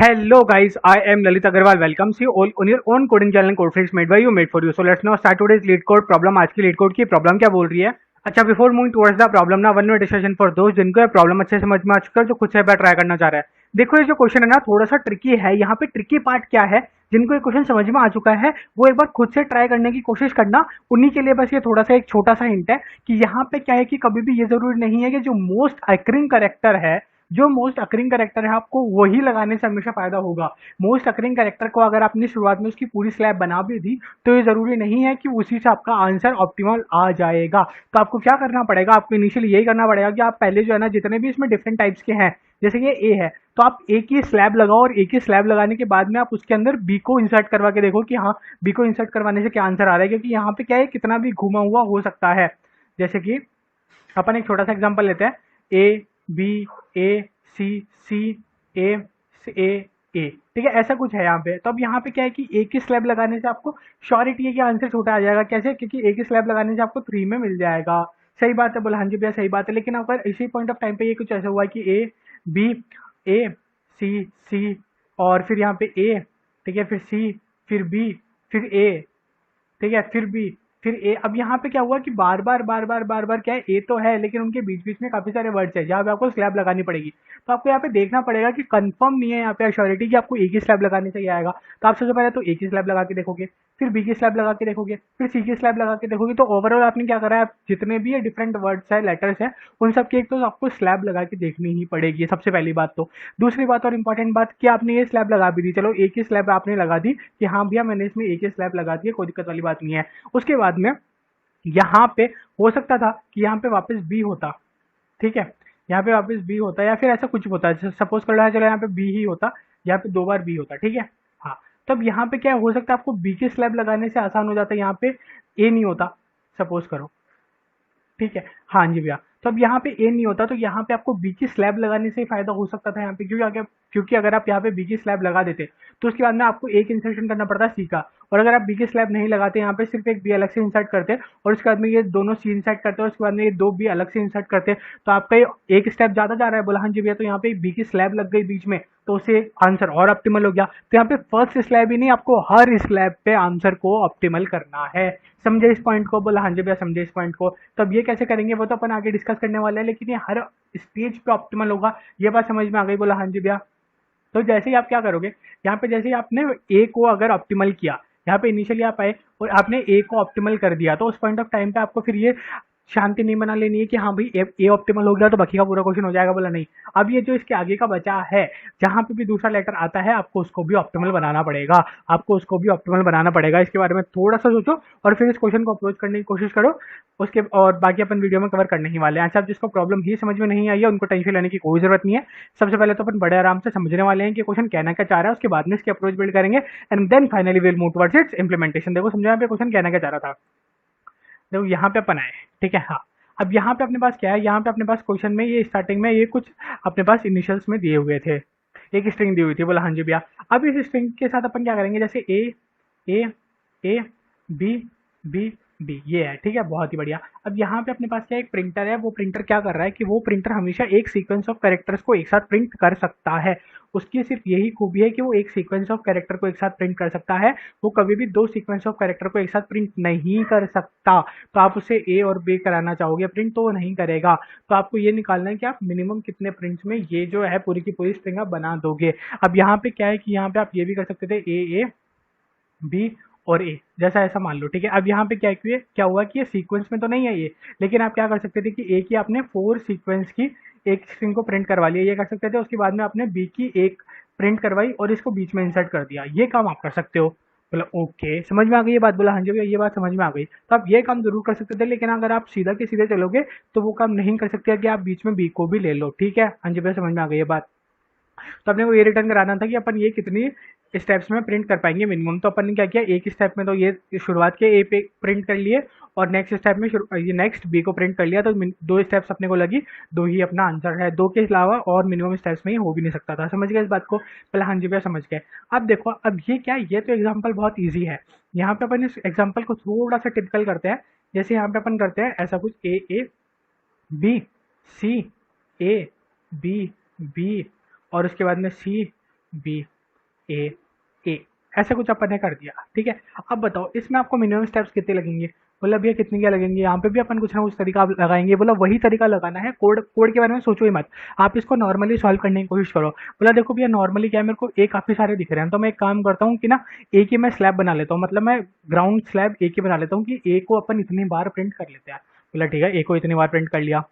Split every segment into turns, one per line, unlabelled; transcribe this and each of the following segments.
Hello guys, I am Lalit Agarwal. Welcomes you all on your own coding channel Codefreaks made by you, made for you. So let's now start today's lead code problem. आज की lead code की problem क्या बोल रही है? अच्छा, before moving towards the problem ना, one minute discussion for दोस्त जिनको ये प्रॉब्लम अच्छे समझ में आ चुका है, जो खुद से बार ट्राई करना चाह रहा है। देखो, ये जो क्वेश्चन है ना, थोड़ा सा ट्रिकी है। यहाँ पे ट्रिकी पार्ट क्या है? जिनको ये क्वेश्चन समझ में आ चुका है वो एक बार खुद से ट्राई करने की कोशिश करना। उन्हीं के लिए बस ये थोड़ा सा एक छोटा सा हिंट है कि यहाँ पे क्या है कि कभी भी ये जरूरी नहीं है कि जो मोस्ट अकरिंग करेक्टर है, जो मोस्ट अकरिंग करेक्टर है, आपको वही लगाने से हमेशा फायदा होगा। मोस्ट अकरिंग करेक्टर को अगर आपने शुरुआत में उसकी पूरी स्लैब बना भी दी तो ये जरूरी नहीं है कि उसी से आपका आंसर ऑप्टिमल आ जाएगा। तो आपको क्या करना पड़ेगा? आपको इनिशियली यही करना पड़ेगा कि आप पहले जो है ना, जितने भी इसमें डिफरेंट टाइप्स के हैं, जैसे ये ए है तो आप ए की स्लैब लगाओ, और ए की स्लैब लगाने के बाद में आप उसके अंदर बी को इंसर्ट करवा के देखो कि हाँ, बी को इंसर्ट करवाने से क्या आंसर आ रहा है। क्योंकि यहाँ पे क्या है, कितना भी घुमा हुआ हो सकता है। जैसे कि अपन एक छोटा सा एग्जांपल लेते हैं, ए बी ए सी सी ए ए ए, ठीक है, ऐसा कुछ है यहाँ पे। तो अब यहाँ पे क्या है कि ए की स्लैब लगाने से आपको श्योरिटी है कि आंसर छोटा आ जाएगा। कैसे? क्योंकि ए की स्लैब लगाने से आपको 3 में मिल जाएगा। सही बात है, बोला हाँ जी भैया सही बात है। लेकिन अगर इसी पॉइंट ऑफ टाइम पे ये कुछ ऐसा हुआ है कि ए सी सी और फिर यहाँ पे ए, ठीक है, फिर सी, फिर बी, फिर ए, ठीक है, फिर बी, फिर ए। अब यहाँ पे क्या हुआ कि बार बार बार बार बार बार क्या है, ए तो है लेकिन उनके बीच बीच में काफी सारे वर्ड्स है जहाँ पे आपको स्लैब लगानी पड़ेगी। तो आपको यहाँ पे देखना पड़ेगा कि कंफर्म नहीं है यहाँ पे अश्योरिटी कि आपको ए की स्लैब लगाने से ही आएगा। तो आप सबसे पहले तो ए की स्लैब लगा के देखोगे, फिर बी की स्लैब लगा के देखोगे, फिर सी की स्लैब लगा के देखोगे। तो ओवरऑल आपने क्या करा है, जितने भी ये डिफरेंट वर्ड्स है, लेटर्स है, उन सब की एक तो आपको स्लैब लगा के देखनी ही पड़ेगी, सबसे पहली बात तो। दूसरी बात और इंपॉर्टेंट बात कि आपने ये स्लैब लगा भी दी, चलो ए की स्लैब आपने लगा दी कि हाँ भैया मैंने इसमें ए की स्लैब लगा दी है, कोई दिक्कत वाली बात नहीं है। उसके बाद में यहाँ पे हो सकता था कि यहाँ पे वापस बी होता, ठीक है, यहाँ पे वापस बी होता या फिर ऐसा कुछ होता, सपोज कर रहा है, चलो यहाँ पे बी ही होता, यहाँ पे 2 बार बी होता, ठीक है। हाँ, तब यहाँ पे क्या हो सकता है, आपको बी की स्लैब लगाने से आसान हो जाता है, यहाँ पे ए नहीं होता, सपोज करो, ठीक है। हाँ जी भैया, तो अब यहाँ पे ए नहीं होता तो यहाँ पे आपको बी की स्लैब लगाने से ही फायदा हो सकता था यहाँ पे, क्योंकि अगर आप यहाँ पे बी की स्लैब लगा देते तो उसके बाद में आपको एक इंसर्शन करना पड़ता सी का, और अगर आप बी की स्लैब नहीं लगाते, यहाँ पे सिर्फ एक बी अलग से इंसर्ट करते और उसके बाद में ये दोनों सी इंसर्ट करते और उसके बाद में ये 2 बी अलग से इंसर्ट करते, तो आपका ये एक स्टेप ज्यादा जा रहा है। बोला हाँ जी भैया, तो यहाँ पे बी की स्लैब लग गई बीच में तो उससे आंसर और ऑप्टिमल हो गया। तो यहाँ पे फर्स्ट स्लैब ही नहीं, आपको हर स्लैब पे आंसर को ऑप्टिमल करना है। समझे इस पॉइंट को? बोला हाँ जी भैया समझे इस पॉइंट को। तब ये कैसे करेंगे वो तो अपन आगे डिस्कस करने वाले हैं, लेकिन ये हर स्टेज पे ऑप्टिमल होगा, ये बात समझ में आ गई? बोला हाँ जी भैया। तो जैसे ही आप क्या करोगे, यहाँ पे जैसे ही आपने ए को अगर ऑप्टिमल किया, यहाँ पे इनिशियली आप आए और आपने ए को ऑप्टिमल कर दिया, तो उस पॉइंट ऑफ टाइम पे आपको फिर ये शांति नहीं बना लेनी है कि हाँ भाई ए ऑप्टिमल हो गया तो बाकी का पूरा क्वेश्चन हो जाएगा। बोला नहीं, अब ये जो इसके आगे का बचा है, जहां पे भी दूसरा लेटर आता है आपको उसको भी ऑप्टिमल बनाना पड़ेगा, आपको उसको भी ऑप्टिमल बनाना पड़ेगा। इसके बारे में थोड़ा सा सोचो और फिर इस क्वेश्चन को अप्रोच करने की कोशिश करो। उसके और बाकी अपन वीडियो में कवर करने ही वाले हैं। अच्छा, जिसको प्रॉब्लम ही समझ में नहीं आई है उनको टेंशन लेने की कोई जरूरत नहीं है। सबसे पहले तो अपन बड़े आराम से समझने वाले हैं कि क्वेश्चन कहना क्या चाह रहा है, उसके बाद में इसकी अप्रोच बिल्ड करेंगे and then finally will move towards its implementation. देखो समझो यहाँ पे क्वेश्चन कहना क्या चाह रहा था। देखो यहाँ पे अपन आए, ठीक है। हाँ, अब यहाँ पे अपने पास क्या है, यहाँ पे अपने पास क्वेश्चन में ये स्टार्टिंग में ये कुछ अपने पास इनिशियल्स में दिए हुए थे, एक स्ट्रिंग दी हुई थी। बोला हाँ जी भैया, अब इस स्ट्रिंग के साथ अपन क्या करेंगे, जैसे ए ए बी बी बी, ये है, ठीक है, बहुत ही बढ़िया। अब यहाँ पे अपने पास क्या एक प्रिंटर है, वो प्रिंटर क्या कर रहा है कि वो प्रिंटर हमेशा एक सीक्वेंस ऑफ कैरेक्टर्स को एक साथ प्रिंट कर सकता है। उसकी सिर्फ यही खूबी है कि वो एक सीक्वेंस ऑफ कैरेक्टर को एक साथ प्रिंट कर सकता है, वो कभी भी 2 सीक्वेंस ऑफ कैरेक्टर को एक साथ प्रिंट नहीं कर सकता। तो आप उसे ए और बी कराना चाहोगे प्रिंट तो वो नहीं करेगा। तो आपको ये निकालना है कि आप मिनिमम कितने प्रिंट्स में ये जो है पूरी की पूरी स्ट्रिंग आप बना दोगे। अब यहाँ पे क्या है कि यहाँ पे आप ये भी कर सकते थे ए बी और ए, जैसा ऐसा मान लो, ठीक है। अब यहाँ पे क्या हुआ कि ये सीक्वेंस में तो नहीं है ये, लेकिन आप क्या कर सकते थे कि ए की आपने 4 सीक्वेंस की एक स्ट्रिंग को प्रिंट करवा लिया, ये कर सकते थे। उसके बाद में आपने बी की एक प्रिंट करवाई और इसको बीच में इंसर्ट कर दिया, ये काम आप कर सकते हो। बोला ओके, समझ में आ गई ये बात? बोला हाँ जी भैया ये बात समझ में आ गई। तो आप ये काम जरूर कर सकते थे, लेकिन अगर आप सीधा के सीधे चलोगे तो वो काम नहीं कर सकते कि आप बीच में बी को भी ले लो, ठीक है। हाँ जी भैया समझ में आ गई ये बात। तो अपने को ये रिटर्न कराना था कि अपन ये कितनी स्टेप्स में प्रिंट कर पाएंगे मिनिमम। तो अपन ने क्या किया, एक स्टेप में तो ये शुरुआत के ए पे प्रिंट कर लिए और नेक्स्ट स्टेप में ये नेक्स्ट बी को प्रिंट कर लिया। तो 2 स्टेप्स अपने को लगी, 2 ही अपना आंसर है, 2 के अलावा और मिनिमम स्टेप्स में ही हो भी नहीं सकता था। समझ गए इस बात को? पहले हाँ जी भैया समझ गए। अब देखो, अब ये क्या है, ये तो एग्जाम्पल बहुत ईजी है। यहाँ पे अपन इस एग्जाम्पल को थोड़ा सा टिपिकल करते हैं। जैसे यहाँ पे अपन करते हैं ऐसा कुछ A B C A B B और उसके बाद में सी बी ए ए, ऐसे कुछ अपन ने कर दिया। ठीक है, अब बताओ इसमें आपको मिनिमम स्टेप्स कितने लगेंगे? बोला भैया कितने क्या लगेंगे, यहाँ पे भी अपन कुछ ना कुछ तरीका लगाएंगे। बोला वही तरीका लगाना है, कोड कोड के बारे में सोचो ही मत, आप इसको नॉर्मली सॉल्व करने की कोशिश करो। बोला देखो भैया नॉर्मली क्या है, मेरे को ए काफी सारे दिख रहे हैं, तो मैं एक काम करता हूँ कि ना ए की मैं स्लैब बना लेता हूँ, मतलब मैं ग्राउंड स्लैब ए की बना लेता हूँ कि ए को अपन इतनी बार प्रिंट कर लेते हैं। बोला ठीक है, ए को इतनी बार प्रिंट कर लिया,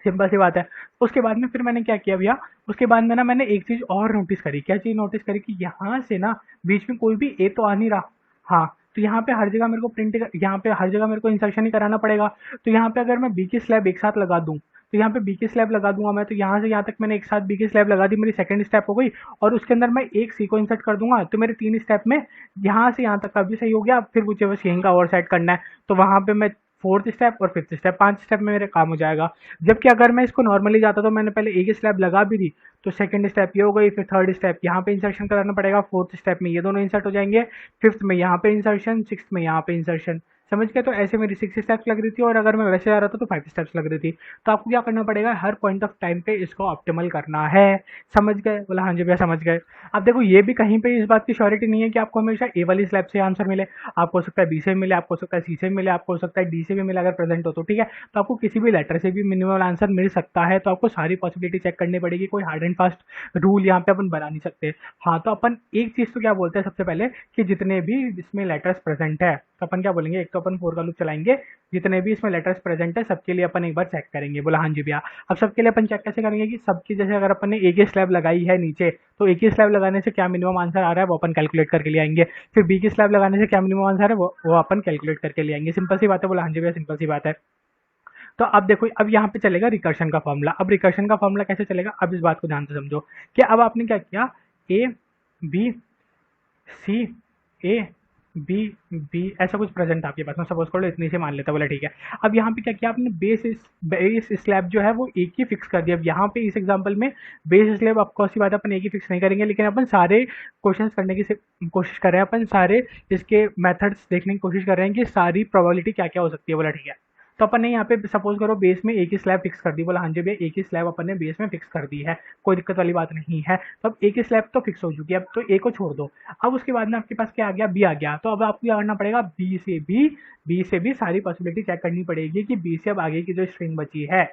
सिंपल सी बात है। उसके बाद में फिर मैंने क्या किया भैया, उसके बाद में ना मैंने एक चीज और नोटिस करी। क्या चीज नोटिस करी कि यहाँ से ना बीच में कोई भी ए तो आ नहीं रहा। हाँ, तो यहाँ पे हर जगह मेरे को यहाँ पे हर जगह मेरे को इंसर्शन ही कराना पड़ेगा। तो यहाँ पे अगर मैं बी की स्लैब एक साथ लगा दूं, तो यहाँ पे बी की स्लैब लगा दूंगा मैं, तो यहाँ से यहाँ तक मैंने एक साथ बी की स्लैब लगा दी, मेरी सेकंड स्टेप हो गई। और उसके अंदर मैं एक सी को इंसर्ट कर दूंगा, तो मेरे 3 स्टेप में यहाँ से यहाँ तक का भी सही हो गया। फिर मुझे बस यहीं का और सेट करना है, तो वहां पे मैं फोर्थ स्टेप और फिफ्थ स्टेप, 5 स्टेप में मेरे काम हो जाएगा। जबकि अगर मैं इसको नॉर्मली जाता तो मैंने पहले एक ही स्लैब लगा भी दी, तो सेकंड स्टेप ये हो गई, फिर थर्ड स्टेप यहाँ पे इंसर्शन कराना पड़ेगा, फोर्थ स्टेप में ये दोनों इंसर्ट हो जाएंगे, फिफ्थ में यहाँ पे इंसर्शन, सिक्स्थ में यहाँ पे इंसर्शन। समझ गए? तो ऐसे मेरी 6 स्टेप्स लग रही थी, और अगर मैं वैसे जा रहा था तो 5 स्टेप्स लग रही थी। तो आपको क्या करना पड़ेगा, हर पॉइंट ऑफ टाइम पे इसको ऑप्टिमल करना है। समझ गए? बोला हाँ जी भैया समझ गए। अब देखो ये भी कहीं पे इस बात की श्योरिटी नहीं है कि आपको हमेशा ए वाली स्लैब से आंसर मिले। आपको हो सकता है बी से मिले, आपको हो सकता है सी से मिले, आपको हो सकता है डी से भी मिले अगर प्रेजेंट हो तो। ठीक है, तो आपको किसी भी लेटर से भी मिनिमम आंसर मिल सकता है। तो आपको सारी पॉसिबिलिटी चेक करनी पड़ेगी, कोई हार्ड एंड फास्ट रूल यहाँ पे अपन बना नहीं सकते। हाँ, तो अपन एक चीज तो क्या बोलते हैं सबसे पहले, कि जितने भी इसमें लेटर्स प्रेजेंट है, तो अपन क्या बोलेंगे, एक तो अपन फोर का लूप चलाएंगे, जितने भी इसमें लेटर्स प्रेजेंट है सबके लिए अपन एक बार चेक करेंगे। बोला हाँ जी भैया। अब सबके लिए अपन चेक कैसे करेंगे, कि सबकी जैसे अगर अपन ने एक ही स्लैब लगाई है नीचे, तो एक ही स्लैब लगाने से क्या मिनिमम आंसर आ रहा है वो अपन कैलकुलेट करके ले आएंगे। फिर बी की स्लैब लगाने से क्या मिनिमम आंसर है वो अपन कैलकुलेट करके ले आएंगे। सिंपल सी बात है। बोला हाँ जी भैया सिंपल सी बात है। तो अब देखो, अब यहाँ पे चलेगा रिकर्शन का फॉर्मूला। अब रिकर्शन का फॉर्मूला कैसे चलेगा, अब इस बात को ध्यान से समझो कि अब आपने क्या किया, A B C A B B ऐसा कुछ प्रेजेंट आपके पास में, सपोज कर लो इतनी से मान लेता। बोला ठीक है। अब यहाँ पे क्या किया आपने, बेस स्लैब जो है वो एक ही फिक्स कर दिया। अब यहाँ पे इस एग्जांपल में बेस स्लैब आपको सी बात है अपन एक ही फिक्स नहीं करेंगे, लेकिन अपन सारे क्वेश्चंस करने की कोशिश कर रहे हैं, अपन सारे इसके मेथड्स देखने की कोशिश कर रहे हैं कि सारी प्रोबेबिलिटी क्या क्या हो सकती है। बोला ठीक है। तो अपन ने यहाँ पे सपोज करो बेस में एक ही स्लैब फिक्स कर दी। बोला हाँ जी भैया एक ही स्लैब अपन ने बेस में फिक्स कर दी है, कोई दिक्कत वाली बात नहीं है। तो अब एक ही स्लैब तो फिक्स हो चुकी है, अब तो ए को छोड़ दो। अब उसके बाद में आपके पास क्या आ गया, बी आ गया। तो अब आपको क्या करना पड़ेगा, बी से भी सारी पॉसिबिलिटी चेक करनी पड़ेगी कि बी से अब आगे की जो स्ट्रिंग बची है,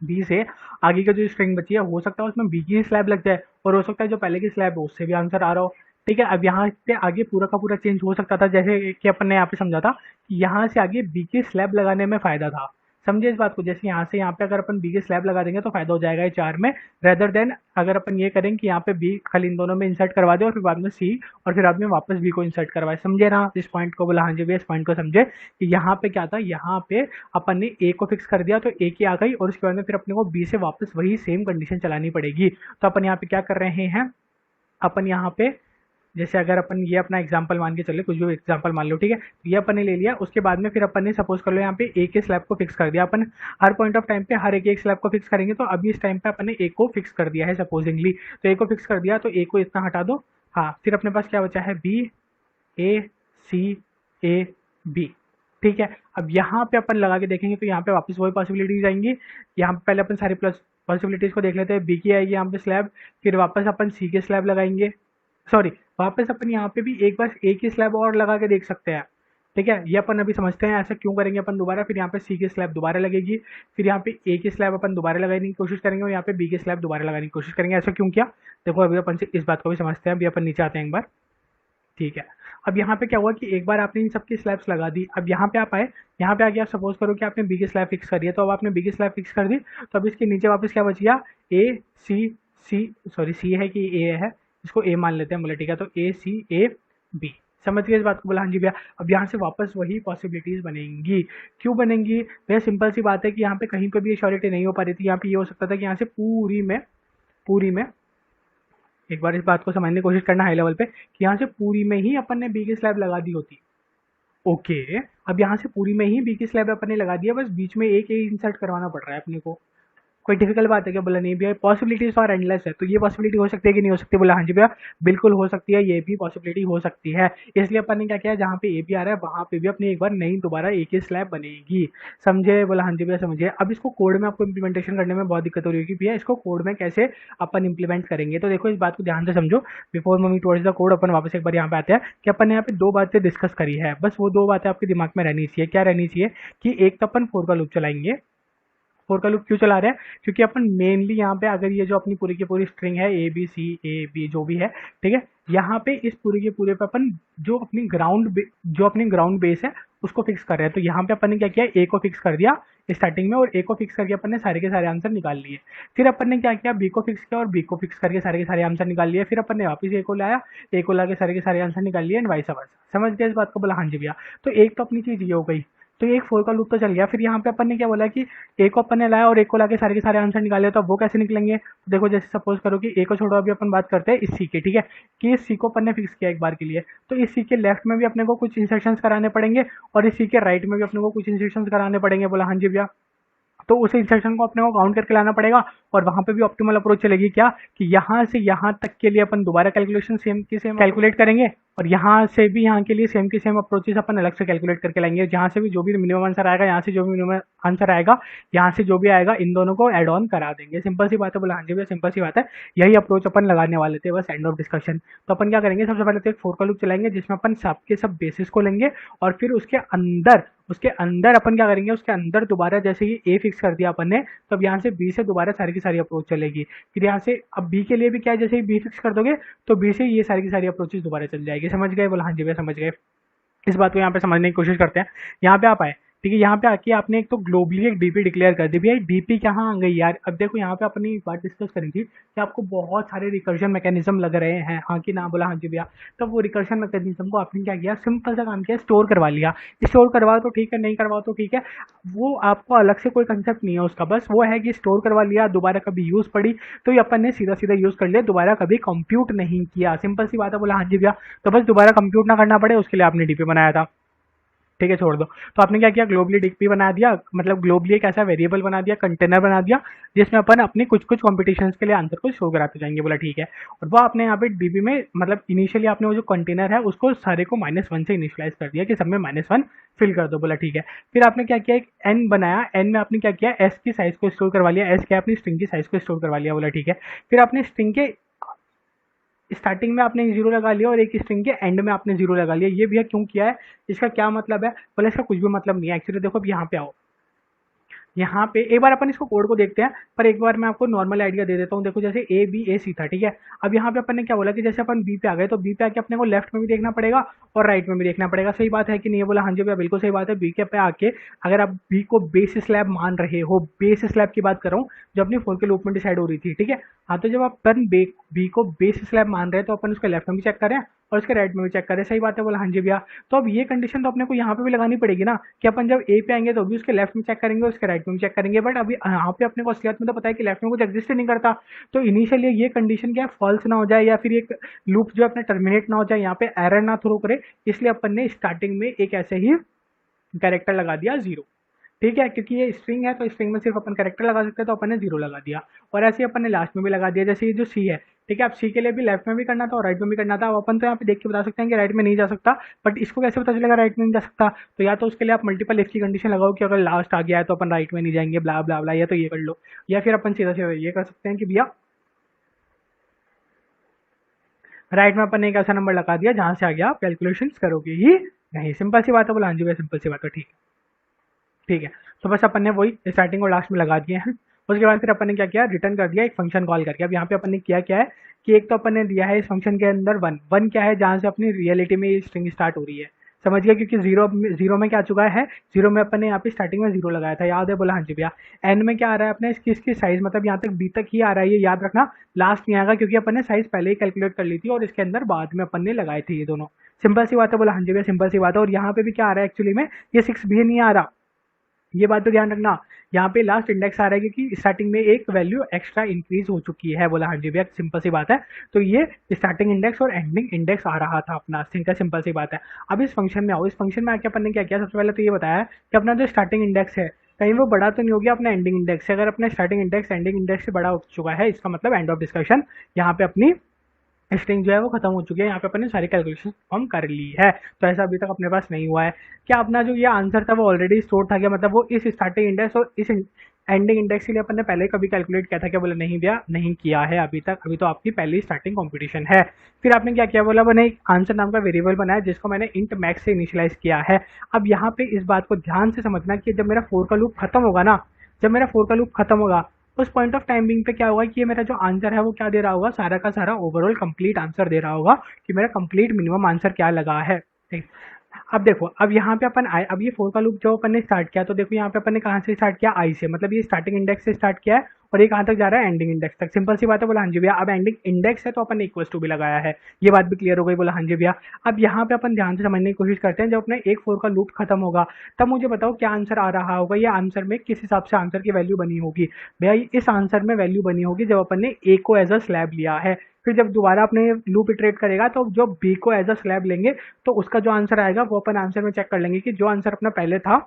बी से आगे का जो स्ट्रिंग बची है, हो सकता है उसमें बी की स्लैब लग जाए, और हो सकता है जो पहले की स्लैब है उससे भी आंसर आ रहा हो। ठीक है, अब यहाँ से आगे पूरा का पूरा चेंज हो सकता था, जैसे कि अपन ने यहाँ पे समझा था कि यहाँ से आगे बी की स्लैब लगाने में फायदा था। समझे इस बात को? जैसे यहाँ से यहाँ पे अगर अपन बी की स्लैब लगा देंगे तो फायदा हो जाएगा ये 4 में, रेदर देन अगर अपन ये करें कि यहाँ पे बी खाली इन दोनों में इंसर्ट करवा दे और फिर बाद में सी, और फिर बाद में वापस बी को इंसर्ट करवाए। समझे ना इस पॉइंट को? बोला हाँ जी भैया इस पॉइंट को समझे कि यहाँ पे क्या था, यहाँ पे अपन ने ए को फिक्स कर दिया तो ए की आ गई, और उसके बाद में फिर अपने को बी से वापस वही सेम कंडीशन चलानी पड़ेगी। तो अपन यहाँ पे क्या कर रहे हैं, अपन यहाँ पे जैसे अगर अपन ये अपना एग्जांपल मान के चले, कुछ भी एग्जांपल मान लो। ठीक है, तो ये अपन ने ले लिया। उसके बाद में फिर अपन ने सपोज कर लो यहाँ पे ए के स्लैब को फिक्स कर दिया। अपन हर पॉइंट ऑफ टाइम पे हर एक स्लैब को फिक्स करेंगे, तो अभी इस टाइम पे अपन ने ए को फिक्स कर दिया है सपोजिंगली, तो ए को फिक्स कर दिया, तो ए को इतना हटा दो। हाँ, फिर अपने पास क्या बचा है, B A C A B. ठीक है, अब यहाँ पे अपन लगा के देखेंगे तो यहाँ पे वापस वही पॉसिबिलिटीज आएंगी। यहाँ पे पहले अपन सारी प्लस पॉसिबिलिटीज को देख लेते हैं। बी की आएगी यहाँ पे स्लैब, फिर वापस अपन सी के स्लैब लगाएंगे, सॉरी वापस अपन यहाँ पे भी एक बार एक ही स्लैब और लगा के देख सकते हैं। ठीक है, ये अपन अभी समझते हैं ऐसा क्यों करेंगे अपन दोबारा। फिर यहाँ पे सी की स्लैब दोबारा लगेगी, फिर यहाँ पे ए की स्लैब अपन दोबारा लगाने की कोशिश करेंगे, और यहाँ पे बी की स्लैब दोबारा लगाने की कोशिश करेंगे। ऐसा क्यों किया, देखो अभी अपन से इस बात को भी समझते हैं। अभी अपन नीचे आते हैं एक बार। ठीक है, अब यहाँ पे क्या हुआ कि एक बार आपने इन सबकी स्लैब्स लगा दी। अब यहाँ पे आप आए, यहाँ पे आके आप सपोज करो कि आपने बी की स्लैब फिक्स करी है, तो अब आपने बी की स्लैब फिक्स कर दी, तो अब इसके नीचे वापस क्या बच गया, ए सी सी, सॉरी सी है कि ए है, इसको ए मान लेते हैं। बोले ठीक है, तो ए सी ए बी। समझ गए इस बात को? बोला हाँ जी भैया। अब यहाँ से वापस वही पॉसिबिलिटीज बनेंगी। क्यों बनेंगी भैया? सिंपल सी बात है कि यहाँ पे कहीं पे भी ये श्योरिटी नहीं हो पा रही थी। यहाँ पे ये हो सकता था कि यहाँ से पूरी में एक बार इस बात को समझने की कोशिश करना हाई लेवल पे, कि यहाँ से पूरी में ही अपन ने बी की स्लैब लगा दी होती। ओके, अब यहाँ से पूरी में ही बी की स्लैब अपन ने लगा दिया, बस बीच में एक ए इंसर्ट करवाना पड़ रहा है अपने को। कोई डिफिकल्ट बात है क्या? बोला नहीं भैया, पॉसिबिलिटीज और एंडलेस है। तो ये पॉसिबिलिटी हो सकती है कि नहीं हो सकती? बोला हाँ जी भैया, बिल्कुल हो सकती है, ये भी पॉसिबिलिटी हो सकती है। इसलिए अपन ने क्या किया, जहाँ पे ए बी आ रहा है वहाँ पे भी अपनी एक बार नई दोबारा एक ही स्लैब बनेगी। समझे? बोला हाँ जी भैया समझे। अब इसको कोड में आपको इंप्लीमेंटेशन करने में बहुत दिक्कत हो रही है कि भैया इसको कोड में कैसे अपन इंप्लीमेंट करेंगे। तो देखो इस बात को ध्यान से समझो। Before moving towards the code अपन वापस एक बार यहाँ पे आते हैं कि अपन ने यहाँ पे दो बातें डिस्कस करी है, बस वो दो बातें आपके दिमाग में रहनी चाहिए। क्या रहनी चाहिए? कि एक तो अपन फोर का लूप चलाएंगे। फोर का लूप क्यों चला रहे हैं? क्योंकि अपन मेनली यहाँ पे अगर ये जो अपनी पूरी की पूरी स्ट्रिंग है ए बी सी ए बी जो भी है, ठीक है, यहाँ पे इस पूरे के पूरे पे अपन जो अपनी ग्राउंड बेस है उसको फिक्स कर रहे हैं। तो यहाँ पे अपन ने क्या किया, ए को फिक्स कर दिया स्टार्टिंग में, और ए को फिक्स करके अपन ने सारे के सारे आंसर निकाल लिए। फिर अपन ने क्या किया, बी को फिक्स किया और बी को फिक्स करके सारे के सारे आंसर निकाल लिए। फिर अपन ने वापस ए को लाया, ए को लाके सारे के सारे आंसर निकाल लिए, एंड वाइस वर्सा। समझ गए इस बात को? बोला हाँ जी भैया। तो एक तो अपनी चीज ये हो गई। तो एक फोर का लूप तो चल गया। फिर यहाँ पे अपन ने क्या बोला कि ए को अपन ने लाया और एक को लाके सारे के सारे आंसर निकाले, तो अब वो कैसे निकलेंगे? तो देखो जैसे सपोज करो कि ए को छोड़ो, अभी अपन बात करते हैं इस सी की, ठीक है, कि इस सी को अपन ने फिक्स किया एक बार के लिए, तो इस सी के लेफ्ट में भी अपने को कुछ इंस्ट्रक्शंस कराने पड़ेंगे और इस सी के राइट में भी अपने को कुछ इंस्ट्रक्शंस कराने पड़ेंगे। बोला हाँ जी भैया। तो उस इंस्ट्रक्शन को अपने को काउंट करके लाना पड़ेगा, और वहां पे भी ऑप्टिमल अप्रोच चलेगी क्या, कि यहाँ से यहाँ तक के लिए अपन दोबारा कैलकुलेशन सेम की सेम कैलकुलेट करेंगे, और यहाँ से भी यहाँ के लिए सेम की सेम अप्रोचेस अपन अलग से कैलकुलेट करके लाएंगे। जहाँ से भी जो भी मिनिमम आंसर आएगा, यहाँ से जो भी मिनिमम आंसर आएगा, यहाँ से जो भी आएगा, इन दोनों को एड ऑन करा देंगे। सिंपल सी बात है। बोला हाँ जी भैया सिंपल सी बात है। यही अप्रोच अपन लगाने वाले थे, बस एंड ऑफ डिस्कशन। तो अपन क्या करेंगे, सबसे पहले तो एक फोर का लूप चलाएंगे जिसमें अपन सबके सब बेसिस को लेंगे, और फिर उसके अंदर अपन क्या करेंगे, उसके अंदर दोबारा जैसे ही ए फिक्स कर दिया अपन ने, तो अब यहाँ से बी से दोबारा सारी की सारी अप्रोच चलेगी। फिर यहाँ से अब बी के लिए भी क्या है, जैसे ही बी फिक्स कर दोगे तो बी से ये सारी की सारी अप्रोचेस दोबारा चल जाएगी। समझ गए? बोला हाँ जी भैया समझ गए। इस बात को यहाँ पे समझने की कोशिश करते हैं। यहाँ पे आप आए, ठीक है, यहाँ पे आके आपने एक तो ग्लोबली एक डीपी डिक्लेयर कर दी। भैया डीपी कहाँ आ गई यार? अब देखो यहाँ पे अपनी एक बात डिस्कस करी थी कि आपको बहुत सारे रिकर्जन मैकेनिज्म लग रहे हैं, हाँ कि ना? बोला हाँ जी भैया। तो वो रिकर्जन मैकेनिज्म को आपने क्या किया, सिंपल सा काम किया, स्टोर करवा लिया। स्टोर करवाओ तो ठीक है, नहीं करवाओ तो ठीक है, वो आपको अलग से कोई कंसेप्ट नहीं है उसका, बस वो है कि स्टोर करवा लिया, दोबारा कभी यूज पड़ी तो ये अपन ने सीधा सीधा यूज कर लिया, दोबारा कभी कंप्यूट नहीं किया। सिंपल सी बात है। बोला हाँ जी भैया। तो बस दोबारा कंप्यूट ना करना पड़े उसके लिए आपने डीपी बनाया था, ठीक है, छोड़ दो। तो आपने क्या किया, ग्लोबली डीपी बना दिया, मतलब ग्लोबली एक ऐसा वेरिएबल बना दिया, कंटेनर बना दिया, जिसमें अपन अपनी कुछ कुछ कॉम्पिटिशन्स के लिए आंसर को शो कराते जाएंगे। बोला ठीक है। और वो आपने यहाँ पे डीबी में, मतलब इनिशियली आपने वो जो कंटेनर है उसको सारे को -1 से इनिशियलाइज कर दिया कि सब में -1 फिल कर दो। बोला ठीक है। फिर आपने क्या किया, एक एन बनाया, एन में आपने क्या किया, एस की साइज को स्टोर करवा लिया, एस क्या अपनी स्ट्रिंग की साइज को स्टोर करवा लिया। बोला ठीक है। फिर आपने स्ट्रिंग के स्टार्टिंग में आपने जीरो लगा लिया और एक स्ट्रिंग के एंड में आपने जीरो लगा लिया। ये भैया क्यों किया है, इसका क्या मतलब है? बोले इसका कुछ भी मतलब नहीं है एक्चुअली। देखो अब यहाँ पे आओ, यहाँ पे एक बार अपन इसको कोड को देखते हैं, पर एक बार मैं आपको नॉर्मल आइडिया दे देता हूँ। देखो जैसे ए बी ए सी था, ठीक है। अब यहाँ पे अपन ने क्या बोला कि जैसे अपन बी पे आ गए तो बी पे आके अपने को लेफ्ट में भी देखना पड़ेगा और राइट में भी देखना पड़ेगा। सही बात है कि नहीं? बोला हाँ जी भैया बिल्कुल सही बात है। बी के पे आके अगर आप बी को बेस स्लैब मान रहे हो, बेस स्लैब की बात कर रहा हूँ जो अपनी फोर के लूप में डिसाइड हो रही थी, ठीक है। हाँ, तो जब अपन बी को बेस स्लैब मान रहे हैं तो अपन उसके लेफ्ट में भी चेक करें और उसके राइट में भी चेक करें। सही बात है। बोला हाँ जी भैया। तो अब ये कंडीशन तो अपने को यहाँ पे भी लगानी पड़ेगी ना, कि अपन जब ए पे आएंगे तो भी उसके लेफ्ट में चेक करेंगे, उसके राइट में भी चेक करेंगे। बट अभी यहाँ पे अपने को असलियत में तो पता है कि लेफ्ट में कुछ एग्जिस्ट नहीं करता। तो इनिशियली ये कंडीशन क्या है, फॉल्स ना हो जाए या फिर एक लूप जो अपने टर्मिनेट ना हो जाए, यहाँ पे एरर ना थ्रो करे, इसलिए अपन ने स्टार्टिंग में एक ऐसे ही कैरेक्टर लगा दिया 0, ठीक है। क्योंकि ये स्ट्रिंग है तो स्ट्रिंग में सिर्फ अपन कैरेक्टर लगा सकते हैं, तो अपन ने 0 लगा दिया। और ऐसे ही अपन ने लास्ट में भी लगा दिया। जैसे ये जो सी है, ठीक है, अब सी के लिए भी लेफ्ट में भी करना था और राइट में भी करना था। अब अपन तो यहाँ पे देख के बता सकते हैं कि राइट में नहीं जा सकता, बट इसको कैसे पता चलेगा राइट में नहीं जा सकता? तो या तो उसके लिए आप मल्टीपल इफ की कंडीशन लगाओ कि अगर लास्ट आ गया है तो अपन राइट में नहीं जाएंगे, ब्ला ब्ला ब्ला, या तो ये कर लो, या फिर अपन सीधा सीधा ये कर सकते हैं कि भैया राइट में अपन ने एक ऐसा नंबर लगा दिया जहां से आ गया आप कैलकुलेशन करोगे ही नहीं। सिंपल सी बात है। बोला हाँ जी भैया सिंपल सी बात है, ठीक है, ठीक है। तो बस अपन ने वही स्टार्टिंग और लास्ट में लगा दिए हैं। उसके बाद फिर अपन ने क्या किया, रिटर्न कर दिया एक फंक्शन कॉल करके। अब यहाँ पे अपन ने किया क्या है कि एक तो अपन ने दिया है इस फंक्शन के अंदर वन क्या है, जहाँ से अपनी रियलिटी में ये स्ट्रिंग स्टार्ट हो रही है। समझ गया? क्योंकि जीरो में क्या आ चुका है, जीरो में अपन ने यहाँ पे स्टार्टिंग में 0 लगाया था, याद है? बोला हाँ जी भैया। एन में क्या आ रहा है अपने, इसकी साइज, मतलब यहाँ तक बी तक ही आ रहा है, ये याद रखना, लास्ट नहीं आएगा, क्योंकि अपन ने साइज पहले ही कैलकुलेट कर ली थी और इसके अंदर बाद में अपन ने लगाए थे ये दोनों। सिंपल सी बात है। बोला हाँ जी भैया सिंपल सी बात है। और यहाँ पे भी क्या आ रहा है एक्चुअली में, ये 6 भी नहीं आ रहा, ये बात तो ध्यान रखना। यहाँ पे लास्ट इंडेक्स आ रहा है क्योंकि स्टार्टिंग में एक वैल्यू एक्स्ट्रा इंक्रीज हो चुकी है। बोला हाँ जी भैया सिंपल सी बात है। तो ये स्टार्टिंग इंडेक्स और एंडिंग इंडेक्स आ रहा था अपना, सिंपल सी बात है। अब इस फंक्शन में आओ, इस फंक्शन में आके अपन ने क्या किया, सबसे पहले तो ये बताया कि अपना जो स्टार्टिंग इंडेक्स है, कहीं वो बड़ा तो नहीं हो गया अपना एंडिंग इंडेक्स से। अगर अपना स्टार्टिंग इंडेक्स एंडिंग इंडेक्स से बड़ा हो चुका है, इसका मतलब एंड ऑफ डिस्कशन, यहाँ पे अपनी स्ट्रिंग जो है वो खत्म हो चुकी है, यहाँ पे अपन ने सारी कैलकुलेशन हम कर ली है। तो ऐसा अभी तक अपने पास नहीं हुआ है। क्या अपना जो ये आंसर था वो ऑलरेडी स्टोर था क्या, मतलब वो इस स्टार्टिंग इंडेक्स और इस एंडिंग इंडेक्स के लिए अपन ने पहले कभी कैलकुलेट किया था क्या, बोले नहीं भैया नहीं किया है अभी तक, अभी तो आपकी पहली स्टार्टिंग कॉम्पिटिशन है। फिर आपने क्या किया, बोला मैंने एक आंसर नाम का वेरिएबल बनाया जिसको मैंने इंट मैक्स से इनिशियलाइज किया है। अब यहाँ पे इस बात को ध्यान से समझना कि जब मेरा फोर का लूप खत्म होगा ना, जब मेरा फोर का लूप खत्म होगा उस पॉइंट ऑफ टाइमिंग पे क्या होगा कि ये मेरा जो आंसर है वो क्या दे रहा होगा, सारा का सारा ओवरऑल कंप्लीट आंसर दे रहा होगा कि मेरा कंप्लीट मिनिमम आंसर क्या लगा है। ठीक। अब देखो, अब यहाँ पे अपन आए, अब ये फोर का लूप जो अपन ने स्टार्ट किया, तो देखो यहाँ पे अपन ने कहाँ से स्टार्ट किया, आई से, मतलब ये स्टार्टिंग इंडेक्स से स्टार्ट किया है और ये कहाँ तक जा रहा है, एंडिंग इंडेक्स तक। सिंपल सी बात है, बोला हाँ जी भैया। अब एंडिंग इंडेक्स है तो अपन ने इक्वल टू भी लगाया है, ये बात भी क्लियर हो गई, बोला हाँ जी भैया। अब यहाँ पे अपन ध्यान से समझने की कोशिश करते हैं, जब अपने एक फोर का लूप खत्म होगा तब मुझे बताओ क्या आंसर आ रहा होगा, ये आंसर में किस हिसाब से आंसर की वैल्यू बनी होगी। भैया इस आंसर में वैल्यू बनी होगी जब अपन ने ए को एज अ स्लैब लिया है। फिर जब दोबारा अपने लूप इटरेट करेगा तो जो बी को एज अ स्लैब लेंगे तो उसका जो आंसर आएगा वो अपन आंसर में चेक कर लेंगे कि जो आंसर अपना पहले था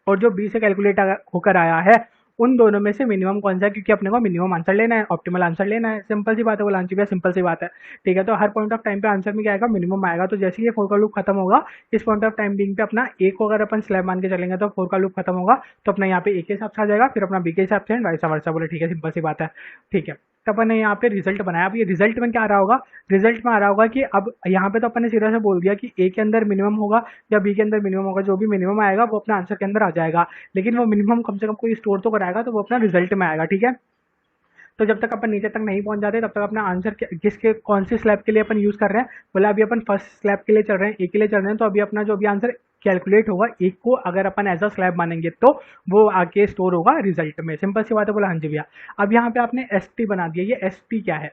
और जो बी से कैलकुलेट होकर आया है उन दोनों में से मिनिमम कौन सा है, क्योंकि अपने को मिनिमम आंसर लेना है, ऑप्टिमल आंसर लेना है। सिंपल सी बात है, वो लांची भैया सिंपल सी बात है। ठीक है, तो हर पॉइंट ऑफ टाइम पे आंसर में क्या आएगा, मिनिमम आएगा। तो जैसे ये फोर का लूप खत्म होगा, इस पॉइंट ऑफ टाइम बिंग पे अपना ए को अगर अपन स्लैब मान के चलेंगे तो फोर का लूप खत्म होगा तो अपना यहाँ पे ए के हिसाब से आ जाएगा, फिर अपना बी के हिसाब से एंड वाइस वर्सा। बोले ठीक है, सिंपल सी बात है। ठीक है, तो अपन ने यहाँ पे रिजल्ट बनाया। अब ये रिजल्ट में क्या आ रहा होगा, रिजल्ट में आ रहा होगा कि अब यहाँ पे तो अपन ने सीधा से बोल दिया कि ए के अंदर मिनिमम होगा या बी के अंदर मिनिमम होगा, जो भी मिनिमम आएगा वो अपना आंसर के अंदर आ जाएगा। लेकिन वो मिनिमम कम से कम कोई स्टोर तो कराएगा, तो वो अपना रिजल्ट में आएगा। ठीक है, तो जब तक अपन नीचे तक नहीं पहुंच जाते तब तक अपना आंसर किसके कौन सी स्लैब के लिए अपन यूज कर रहे हैं, बोला अभी अपन फर्स्ट स्लैब के लिए चल रहे हैं, ए के लिए चल रहे हैं। तो अभी अपना जो भी आंसर कैलकुलेट होगा एक को अगर अपन एज अ स्लैब मानेंगे तो वो आके स्टोर होगा रिजल्ट में। सिंपल सी बात है, बोला हाँ जी भैया। अब यहाँ पे आपने एस टी बना दिया, ये एस टी क्या है,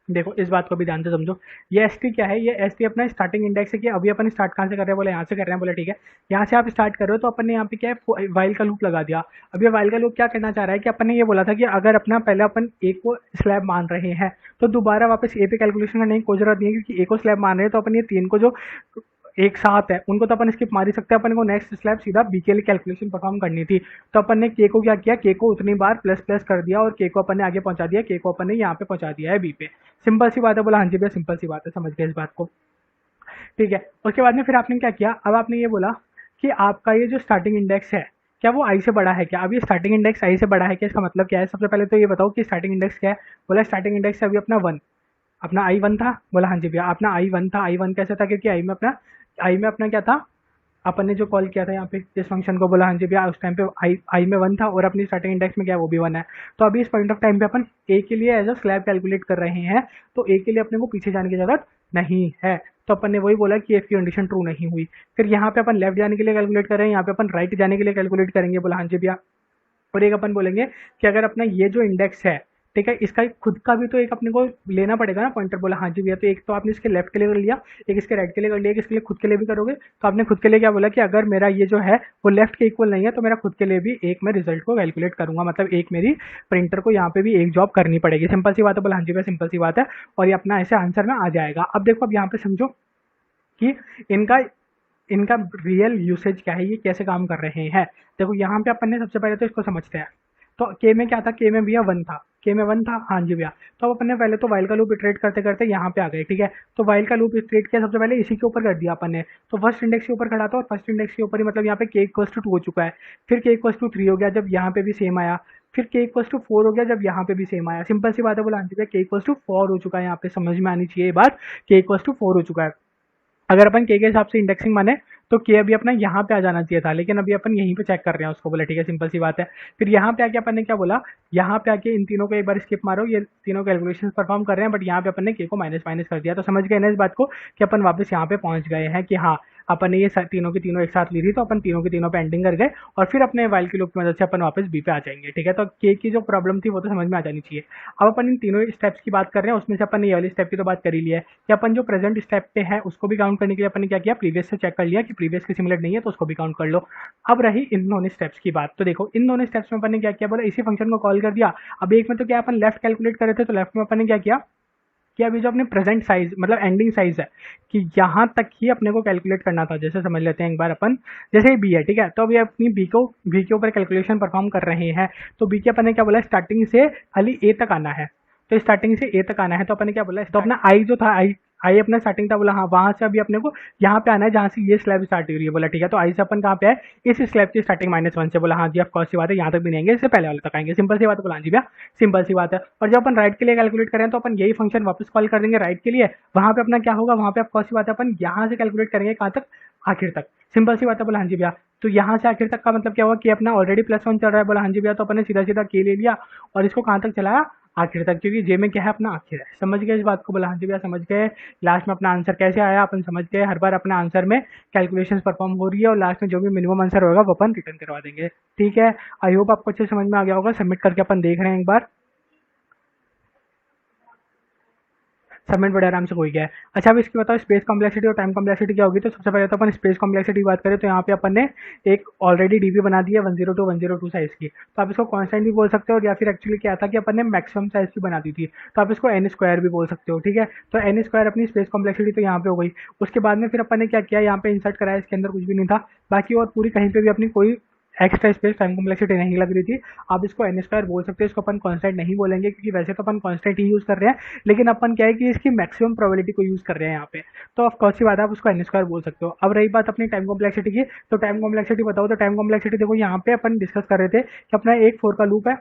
देखो इस बात को भी ध्यान से समझो। ये एस टी क्या है, ये एस टी अपना स्टार्टिंग इंडेक्स है कि अभी अपन स्टार्ट कहाँ से कर रहे हैं, बोले यहाँ से कर रहे हैं। बोले ठीक है, यहाँ से आप स्टार्ट कर रहे हो तो अपन ने यहाँ पे क्या है, वाइल का लूप लगा दिया। अब ये वाइल का लूप क्या कहना चाह रहा है कि अपन ने ये बोला था कि अगर अपना पहले अपन ए को स्लैब मान रहे हैं तो दोबारा वापस ए पे कैलकुलेशन करने की कोई जरूरत नहीं है, क्योंकि ए को स्लैब मान रहे हैं तो अपन ये तीन को जो एक साथ है उनको तो अपन स्किप मार ही सकते हैं। अपन को नेक्स्ट स्लैब सीधा बी के लिए कैलकुलेशन परफॉर्म करनी थी, तो अपन ने के को क्या किया, के को उतनी बार प्लस प्लस कर दिया और के को अपन ने आगे पहुंचा दिया, के को अपन ने यहाँ पे पहुंचा दिया है बी पे। सिंपल सी बात है, बोला हाँ जी भैया सिंपल सी बात है, समझ गए इस बात को। ठीक है, उसके बाद में फिर आपने क्या किया, अब आपने ये बोला कि आपका ये जो स्टार्टिंग इंडेक्स है क्या वो आई से बड़ा है क्या। अब ये स्टार्टिंग इंडेक्स आई से बड़ा है क्या, इसका मतलब क्या है। सबसे पहले तो ये बताओ कि स्टार्टिंग इंडेक्स क्या है। बोला स्टार्टिंग इंडेक्स है अभी अपना वन, अपना आई वन था। बोला हाँ जी भैया, अपना आई वन था। आई वन कैसे था, क्योंकि आई में अपना क्या था, अपन ने जो कॉल किया था यहाँ पे इस फंक्शन को, बोला हाँ जी भैया उस टाइम पे आई में वन था और अपनी स्टार्टिंग इंडेक्स में क्या है वो भी वन है। तो अभी इस पॉइंट ऑफ टाइम पे अपन ए के लिए एज अ स्लैब कैलकुलेट कर रहे हैं, तो ए के लिए अपने को पीछे जाने की जरूरत नहीं है। तो अपन ने वही बोला कि एफ की कंडीशन ट्रू नहीं हुई। फिर यहाँ पे अपन लेफ्ट जाने के लिए कैलकुलेट कर रहे हैं, यहाँ पे अपन राइट जाने के लिए कैलकुलेट करेंगे। बोला हाँ जी भैया, और एक अपन बोलेंगे कि अगर अपना ये जो इंडेक्स है, ठीक है, इसका खुद का भी तो एक अपने को लेना पड़ेगा ना पॉइंटर। बोला हाँ जी भैया, तो एक तो आपने इसके लेफ्ट के लिए कर लिया, एक इसके राइट के लिए कर लिया, एक इसके लिए खुद के लिए भी करोगे। तो आपने खुद के लिए क्या बोला कि अगर मेरा ये जो है वो लेफ्ट के इक्वल नहीं है तो मेरा खुद के लिए भी एक मैं रिजल्ट को कैलकुलेट करूंगा, मतलब एक मेरी प्रिंटर को यहाँ पे भी एक जॉब करनी पड़ेगी। सिंपल सी बात है, बोला हाँ जी भैया सिंपल सी बात है, और ये अपना ऐसे आंसर में आ जाएगा। अब देखो, अब यहाँ पे समझो कि इनका इनका रियल यूसेज क्या है, ये कैसे काम कर रहे हैं। देखो यहाँ पे अपन ने सबसे पहले तो इसको समझते हैं। तो के में क्या था, के में भैया वन था, के में वन था, हाँ जी भैया। तो अब अपन ने पहले तो वाइल का लूप इटरेट करते करते यहाँ पे आ गए। ठीक है, तो वाइल का लूप इटरेट किया, सबसे पहले इसी के ऊपर कर दिया अपन ने। तो फर्स्ट इंडेक्स के ऊपर खड़ा था और फर्स्ट इंडेक्स के ऊपर ही मतलब यहाँ पे के इक्वल्स टू 2 हो चुका है। फिर के इक्वल्स टू 3 हो गया जब यहाँ पे भी सेम आया। फिर के इक्वल्स टू 4 हो गया जब यहाँ पे भी सेम आया। सिंपल सी बात है, बोला हाँ जी भैया के इक्वल्स टू 4 हो चुका है। यहाँ पे समझ में आनी चाहिए ये बात, के इक्वल्स टू 4 हो चुका है। अगर अपन के हिसाब से इंडेक्सिंग माने तो के अभी अपना यहाँ पे आ जाना चाहिए था, लेकिन अभी अपन यहीं पे चेक कर रहे हैं उसको। बोला ठीक है, सिंपल सी बात है। फिर यहाँ पे आके अपन ने क्या बोला, यहाँ पे आके इन तीनों को एक बार स्किप मारो, ये तीनों कैलकुलेशंस परफॉर्म कर रहे हैं, बट यहाँ पे अपन ने के को माइनस माइनस कर दिया। तो समझ गए ना इस बात को कि अपन वापस यहाँ पे पहुंच गए हैं कि हाँ अपन ने ये तीनों की तीनों एक साथ ली थी, तो अपन तीनों की तीनों पे एंडिंग कर गए और फिर अपने वाइल की लूप की मदद से अपन वापस बी पे आ जाएंगे। ठीक है, तो के की जो प्रॉब्लम थी वो तो समझ में आ जानी चाहिए। अब अपन इन तीनों स्टेप्स की बात कर रहे हैं, उसमें से अपन ने ये वाली स्टेप की तो बात कर ही लिया है कि अपन जो प्रेजेंट स्टेप पे है उसको भी काउंट करने के लिए अपन ने क्या किया, प्रीवियस से चेक कर लिया कि प्रीवियस के सिमिलर नहीं है तो उसको भी काउंट कर लो। अब रही इन दोनों स्टेप्स की बात, तो देखो इन दोनों स्टेप्स में अपन ने क्या किया, बोला इसी फंक्शन को कॉल कर दिया। अब एक में तो क्या अपन लेफ्ट कैलकुलेट कर रहे थे, तो लेफ्ट में अपन ने क्या किया कि अभी जो अपने प्रेजेंट साइज मतलब एंडिंग साइज है कि यहाँ तक ही अपने को कैलकुलेट करना था। जैसे समझ लेते हैं एक बार अपन, जैसे बी है, ठीक है, तो अभी अपनी बी के ऊपर कैलकुलेशन परफॉर्म कर रहे हैं। तो बी के अपन ने क्या बोला, स्टार्टिंग से खाली ए तक आना है, तो स्टार्टिंग से ए तक आना है। तो अपन ने क्या बोला, तो अपना आई जो था, आई अपना स्टार्टिंग था, बोला हाँ वहां से अभी अपने को यहाँ पे आना है जहाँ से ये स्लैब स्टार्ट हो रही है। बोला ठीक है, तो आई से अपन कहाँ पे आए, इस स्लैब की स्टार्टिंग -1 से। बोला हाँ जी, ऑफ कोर्स सी बात है, यहाँ तक भी नहीं आएंगे, इससे पहले वाले तक आएंगे, सिंपल सी बात है। बोला हाँ जी भैया, सिंपल सी बात है। और जब अपन राइट के लिए कैलकुलेट करें तो अपन यही फंक्शन वापस कॉल कर देंगे राइट के लिए। वहां पे अपना क्या होगा, वहां पे ऑफ कोर्स सी बात है अपन यहाँ से कैलकुलेट करेंगे कहाँ तक, आखिर तक, सिंपल सी बात है। बोला हाँ जी भैया, तो यहाँ से आखिर तक का मतलब क्या हुआ कि अपना ऑलरेडी +1 चल रहा है। बोला हाँ जी भैया, तो अपन ने सीधा सीधा के ले लिया और इसको कहाँ तक चलाया, आखिर तक, क्योंकि जे में क्या है, अपना आखिर है। समझ गए इस बात को। बोला हाँ जी भैया समझ गए। लास्ट में अपना आंसर कैसे आया अपन समझ गए। हर बार अपना आंसर में कैलकुलेशंस परफॉर्म हो रही है और लास्ट में जो भी मिनिमम आंसर होगा वो अपन रिटर्न करवा देंगे। ठीक है, आई होप आपको अच्छे समझ में आ गया होगा। सबमिट करके अपन देख रहे हैं एक बार, सबमिट बड़े आराम से हो गया है। अच्छा, अब इसकी बताओ स्पेस कॉम्प्लेक्सिटी और टाइम कॉम्प्लेक्सिटी क्या होगी। तो सबसे पहले तो अपन स्पेस कॉम्प्लेक्सिटी की बात करें तो यहाँ पे अपन ने एक ऑलरेडी डीबी बना दी है 102 साइज की, तो आप इसको कांस्टेंट भी बोल सकते हो, और या फिर एक्चुअली क्या था कि अपन ने मैक्सिमम साइज की बना दी थी, तो आप इसको n² भी बोल सकते हो। ठीक है, तो n² अपनी स्पेस कॉम्प्लेक्सिटी तो यहाँ पे हो गई। उसके बाद में फिर अपन ने क्या किया, यहाँ पे इंसर्ट कराया, इसके अंदर कुछ भी नहीं था बाकी, और पूरी कहीं पे भी अपनी कोई एक्स्ट्रा स्पेस टाइम कॉम्प्लेक्सिटी नहीं लग रही थी। आप इसको n² बोल सकते हो, इसको अपन कांस्टेंट नहीं बोलेंगे क्योंकि वैसे तो अपन कांस्टेंट ही यूज कर रहे हैं, लेकिन अपन क्या है कि इसकी मैक्सिमम प्रोबेबिलिटी को यूज कर रहे हैं यहाँ पे, तो ऑफ कोर्स की बात है आप उसको n² बोल सकते हो। अब रही बात अपनी टाइम कॉम्प्लेक्सिटी की, तो टाइम कॉम्प्लेक्सिटी बताओ। तो टाइम कॉम्प्लेक्सिटी देखो, यहाँ पे अपन डिस्कस कर रहे थे कि अपना एक 4 का लूप है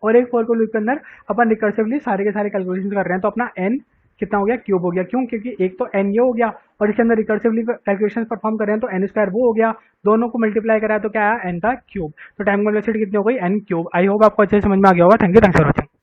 और एक 4 के लूप के अंदर अपन रिकर्सिवली सारे के सारे कैलकुलेशन कर रहे हैं, तो अपना n कितना हो गया, क्यूब हो गया। क्यों, क्योंकि एक तो n ये हो गया और इसके अंदर रिकर्सिवली कैलकुलेशन परफॉर्म कर रहे हैं, तो n² वो हो गया, दोनों को मल्टीप्लाई करा तो क्या आया, n का क्यूब। तो टाइम कॉम्प्लेक्सिटी कितनी हो गई, n क्यूब। आई होप आपको अच्छे से समझ में आ गया होगा। Thank you for watching.